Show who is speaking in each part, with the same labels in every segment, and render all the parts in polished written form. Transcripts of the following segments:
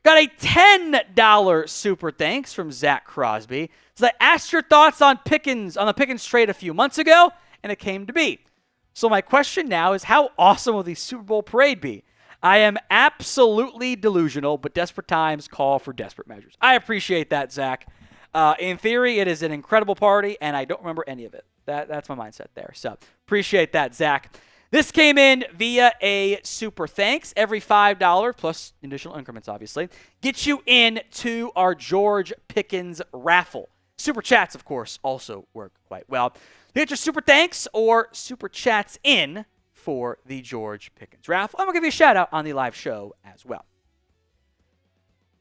Speaker 1: Got a $10 super thanks from Zach Crosby. So I asked your thoughts on the Pickens trade a few months ago, and it came to be. So my question now is, how awesome will the Super Bowl parade be? I am absolutely delusional, but desperate times call for desperate measures. I appreciate that, Zach. In theory, it is an incredible party, and I don't remember any of it. That's my mindset there. So appreciate that, Zach. This came in via a super thanks. Every $5 plus additional increments, obviously, gets you into our George Pickens raffle. Super chats, of course, also work quite well. Get your super thanks or super chats in for the George Pickens raffle. I'm going to give you a shout out on the live show as well.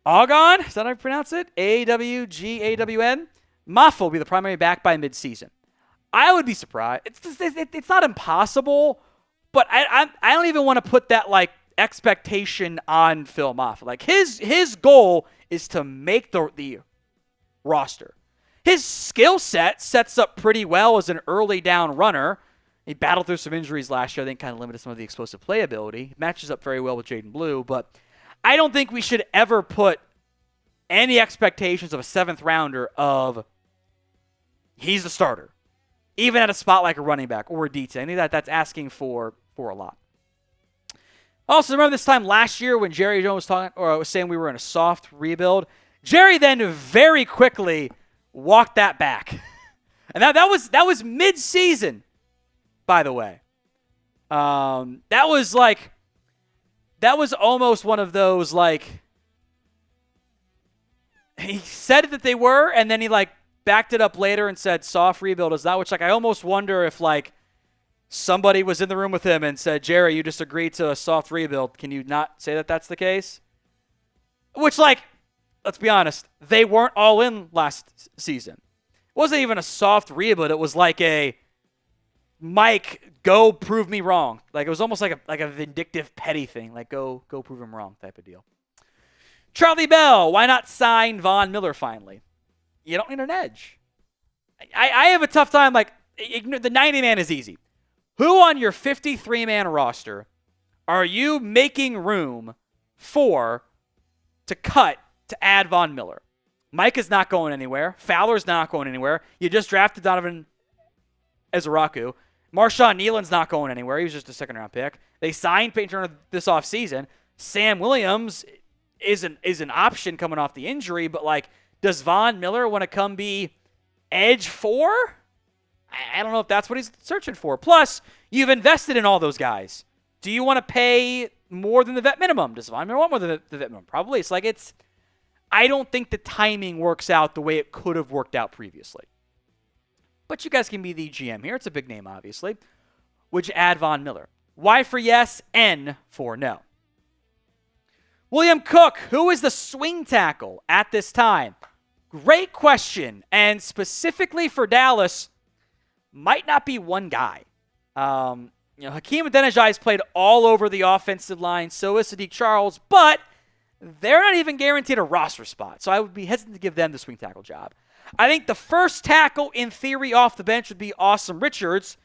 Speaker 1: Agon, is that how I pronounce it? A-W-G-A-W-N. Mafah will be the primary back by midseason. I would be surprised. It's not impossible, but I don't even want to put that like expectation on Phil Mafah. Like his goal is to make the roster. His skill set sets up pretty well as an early down runner. He battled through some injuries last year. I think kind of limited some of the explosive playability. He matches up very well with Jaden Blue, but I don't think we should ever put any expectations of a 7th rounder of he's the starter, even at a spot like a running back or a DT. I think that's asking for a lot. Also, remember this time last year when Jerry Jones was saying we were in a soft rebuild? Jerry then very quickly walked that back. And that was mid-season, by the way. That was almost one of those, like, he said that they were, and then he, like, backed it up later and said soft rebuild is that, which, like, I almost wonder if, like, somebody was in the room with him and said, Jerry, you just agreed to a soft rebuild. Can you not say that that's the case? Which, like, let's be honest, they weren't all in last season. It wasn't even a soft rebuild. It was like a, Mike, go prove me wrong. Like, it was almost like a vindictive, petty thing. Like, go prove him wrong type of deal. Charlie Bell, why not sign Von Miller finally? You don't need an edge. I have a tough time, like, the 90-man is easy. Who on your 53-man roster are you making room to cut to add Von Miller? Mike is not going anywhere. Fowler's not going anywhere. You just drafted Donovan Ezeraku. Marshawn Nealon's not going anywhere. He was just a second-round pick. They signed Peyton Turner this offseason. Sam Williams is an option coming off the injury, but, like, does Von Miller want to come be edge 4? I don't know if that's what he's searching for. Plus, you've invested in all those guys. Do you want to pay more than the vet minimum? Does Von Miller want more than the vet minimum? Probably. It's like I don't think the timing works out the way it could have worked out previously. But you guys can be the GM here. It's a big name, obviously. Would you add Von Miller? Y for yes, N for no. William Cook, who is the swing tackle at this time? Great question. And specifically for Dallas, might not be one guy. Hakeem Adeniji has played all over the offensive line. So is Sadiq Charles, but they're not even guaranteed a roster spot. So I would be hesitant to give them the swing tackle job. I think the first tackle, in theory, off the bench would be Awesome Richards,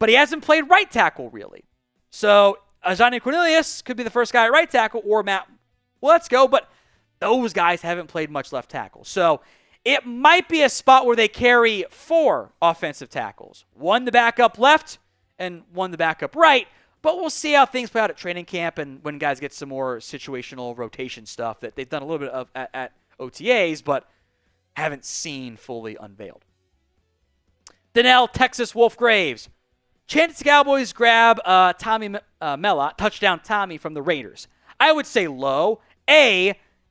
Speaker 1: but he hasn't played right tackle, really. So Ajani Cornelius could be the first guy at right tackle, or Matt Let's go, but those guys haven't played much left tackle. So it might be a spot where they carry 4 offensive tackles. 1 the backup left and 1 the backup right. But we'll see how things play out at training camp and when guys get some more situational rotation stuff that they've done a little bit of at OTAs, but haven't seen fully unveiled. Donnell, Texas Wolf Graves. Chance the Cowboys grab Tommy Mellott, touchdown Tommy from the Raiders. I would say low.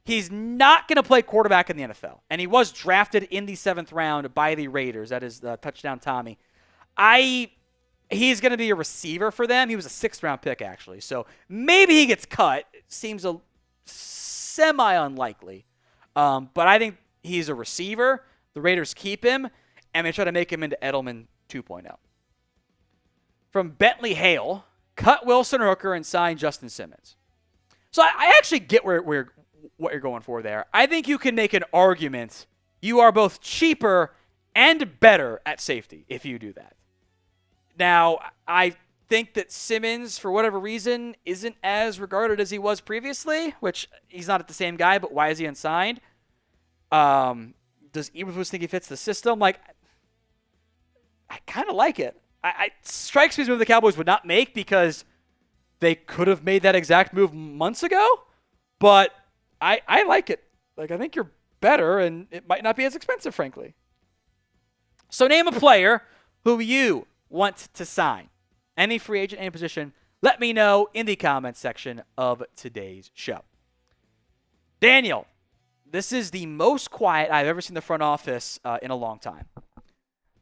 Speaker 1: He's not going to play quarterback in the NFL, and he was drafted in the 7th round by the Raiders. That is the touchdown Tommy. He's going to be a receiver for them. He was a 6th-round pick, actually. So maybe he gets cut. It seems a semi-unlikely. But I think he's a receiver. The Raiders keep him, and they try to make him into Edelman 2.0. From Bentley Hale, cut Wilson Hooker and sign Justin Simmons. So I actually get what you're going for there. I think you can make an argument you are both cheaper and better at safety if you do that. Now, I think that Simmons, for whatever reason, isn't as regarded as he was previously, which he's not the same guy, but why is he unsigned? Does Eberflus think he fits the system? Like, I kind of like it. It strikes me as a move the Cowboys would not make because they could have made that exact move months ago, but I like it. Like, I think you're better, and it might not be as expensive, frankly. So name a player who you want to sign. Any free agent, any position, let me know in the comments section of today's show. Daniel, this is the most quiet I've ever seen the front office in a long time.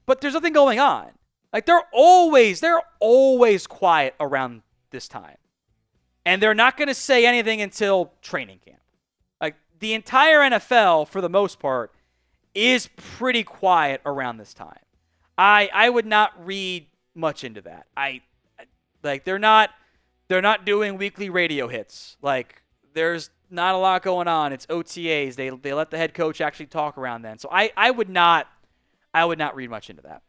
Speaker 1: But there's nothing going on. Like, they're always quiet around this time. And they're not going to say anything until training camp. Like, the entire NFL, for the most part, is pretty quiet around this time. I would not read much into that. They're not doing weekly radio hits. Like, there's not a lot going on. It's OTAs. They let the head coach actually talk around then. So I would not read much into that.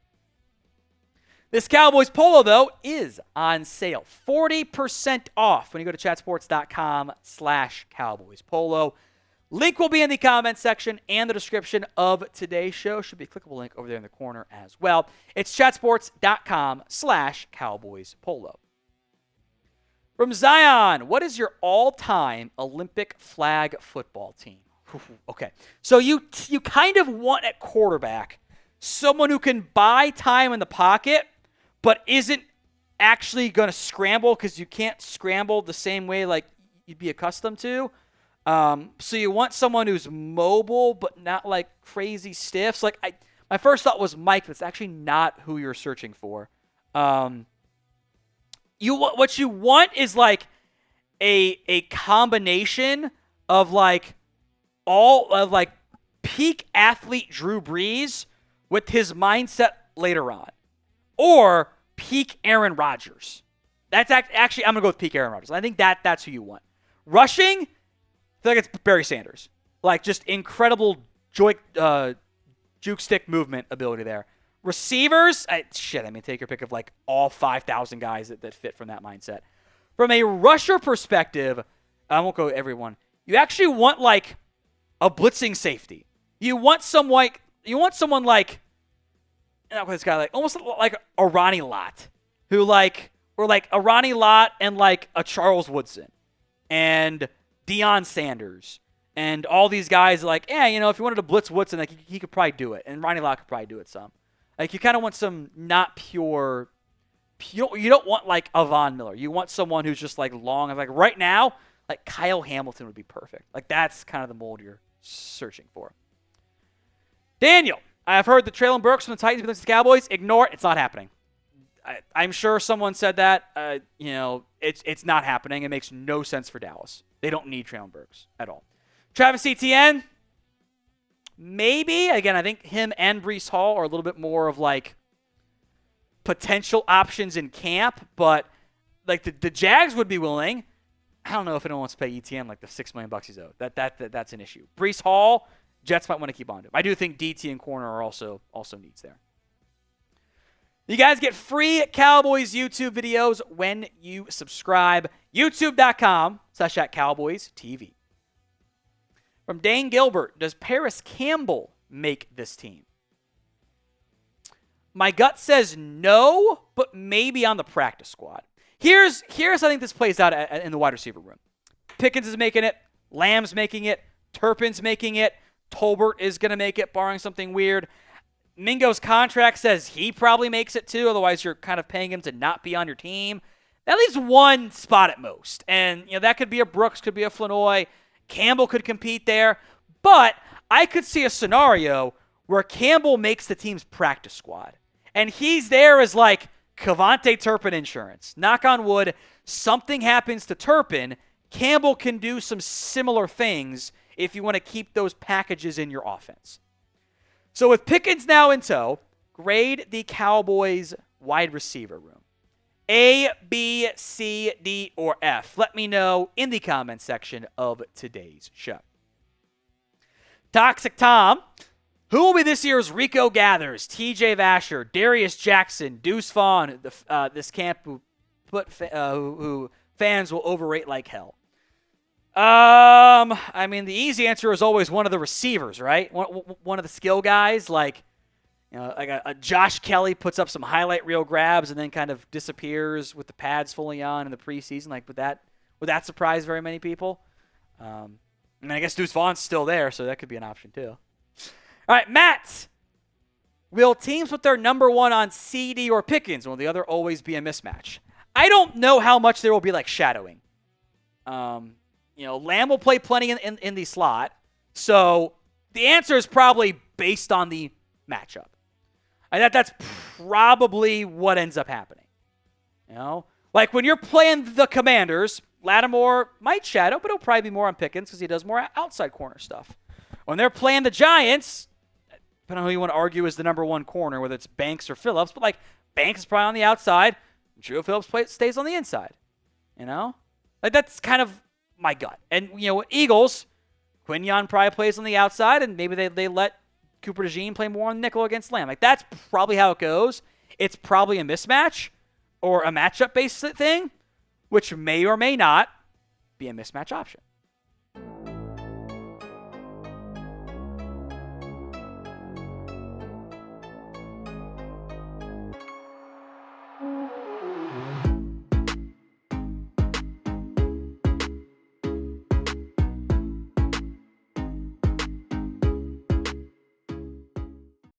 Speaker 1: This Cowboys polo, though, is on sale. 40% off when you go to chatsports.com/Cowboys polo. Link will be in the comments section and the description of today's show. Should be a clickable link over there in the corner as well. It's chatsports.com/Cowboys polo. From Zion, what is your all-time Olympic flag football team? Okay, so you kind of want at quarterback someone who can buy time in the pocket but isn't actually going to scramble because you can't scramble the same way like you'd be accustomed to. So you want someone who's mobile but not like crazy stiff. So like my first thought was Mike, but it's actually not who you're searching for. What you want is like a combination of like all of like peak athlete Drew Brees with his mindset later on, or peak Aaron Rodgers. That's actually I'm gonna go with peak Aaron Rodgers. I think that's who you want. Rushing, I feel like it's Barry Sanders. Like just incredible juke stick movement ability there. Receivers, take your pick of like all 5,000 guys that fit from that mindset. From a rusher perspective, I won't go everyone. You actually want like a blitzing safety. You want someone like this guy like almost like a Ronnie Lott, who like or like a Ronnie Lott and like a Charles Woodson and Deion Sanders and all these guys like, if you wanted to blitz Woodson, like he could probably do it, and Ronnie Lott could probably do it some. Like you kind of want some not pure. You don't want like a Von Miller. You want someone who's just like long. Like right now, like Kyle Hamilton would be perfect. Like that's kind of the mold you're searching for. Daniel, I've heard the Treylon Burks from the Titans against the Cowboys. Ignore it. It's not happening. I'm sure someone said that. It's not happening. It makes no sense for Dallas. They don't need Treylon Burks at all. Travis Etienne, maybe. Again, I think him and Breece Hall are a little bit more of like potential options in camp, but like the Jags would be willing. I don't know if anyone wants to pay Etienne like the $6 million he's owed. That's an issue. Breece Hall, Jets might want to keep on to him. I do think DT and corner are also needs there. You guys get free Cowboys YouTube videos when you subscribe. YouTube.com/@CowboysTV. From Dane Gilbert, does Paris Campbell make this team? My gut says no, but maybe on the practice squad. Here's I think this plays out in the wide receiver room. Pickens is making it. Lamb's making it. Turpin's making it. Tolbert is going to make it, barring something weird. Mingo's contract says he probably makes it too. Otherwise, you're kind of paying him to not be on your team. At least one spot at most. And that could be a Brooks, could be a Flanoy. Campbell could compete there. But I could see a scenario where Campbell makes the team's practice squad. And he's there as like Cavante Turpin insurance. Knock on wood, something happens to Turpin, Campbell can do some similar things if you want to keep those packages in your offense. So with Pickens now in tow, grade the Cowboys wide receiver room. A, B, C, D, or F. Let me know in the comments section of today's show. Toxic Tom, who will be this year's Rico Gathers, TJ Vasher, Darius Jackson, Deuce Vaughn, this camp who who fans will overrate like hell. I mean, the easy answer is always one of the receivers, right? One of the skill guys, like a Josh Kelly puts up some highlight reel grabs and then kind of disappears with the pads fully on in the preseason. Like, would that surprise very many people? I mean, I guess Deuce Vaughn's still there, so that could be an option too. All right, Matt. Will teams put their number one on CD or Pickens? Will the other always be a mismatch? I don't know how much there will be like shadowing. Lamb will play plenty in the slot. So the answer is probably based on the matchup. That's probably what ends up happening. Like when you're playing the Commanders, Lattimore might shadow, but he'll probably be more on Pickens because he does more outside corner stuff. When they're playing the Giants, depending on who you want to argue is the number one corner, whether it's Banks or Phillips, but like Banks is probably on the outside, Drew Phillips stays on the inside. Like that's kind of my gut. And Eagles, Quinyon probably plays on the outside, and maybe they let Cooper DeJean play more on nickel against Lamb. Like that's probably how it goes. It's probably a mismatch or a matchup based thing, which may or may not be a mismatch option.